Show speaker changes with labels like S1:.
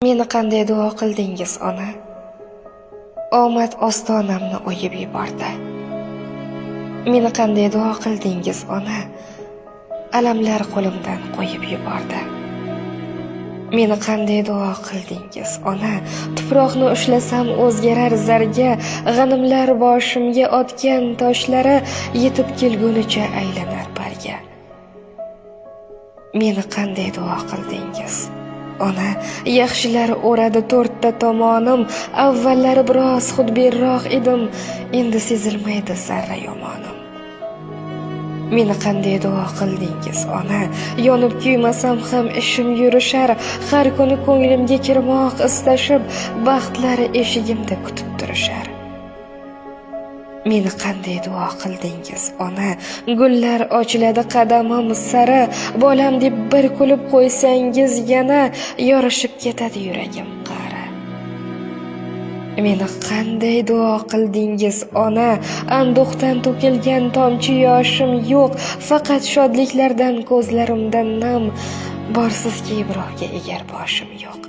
S1: Meni qanday duo qildingiz, ona? Omad ostonamni o'yib yubordi. Meni qanday duo qildingiz, ona? Alamlar qo'limdan qo'yib yubordi. Meni qanday duo qildingiz, ona? Tuproqni ushlasam o'zgarar zarga, g'animlar boshimga otgan toshlari yetib kelgunicha aylanar barga. Meni qanday duo qildingiz, ona? Yaxshilar o'radi to'rtta tomonim, avvallari biroz xudbinroq edim, endi sezilmaydi zarra yomonim. Meni qanday duo qildingiz, ona? Yonib kuymasam ham ishim yurishar, har kuni ko'nglimga kirmoq istashib, baxtlari eshigimda kutib turishar. Meni qanday duo qildingiz, ona? Gullar ochiladi qadamim sari, bolam deb bir kulib qo'ysangiz yana yorishib ketadi yuragim qari. Meni qanday duo qildingiz, ona? Anduhdan to'kilgan tomchi yoshim yo'q, faqat shodliklardan ko'zlarimdan nam, borsizki birovga egar boshim yo'q.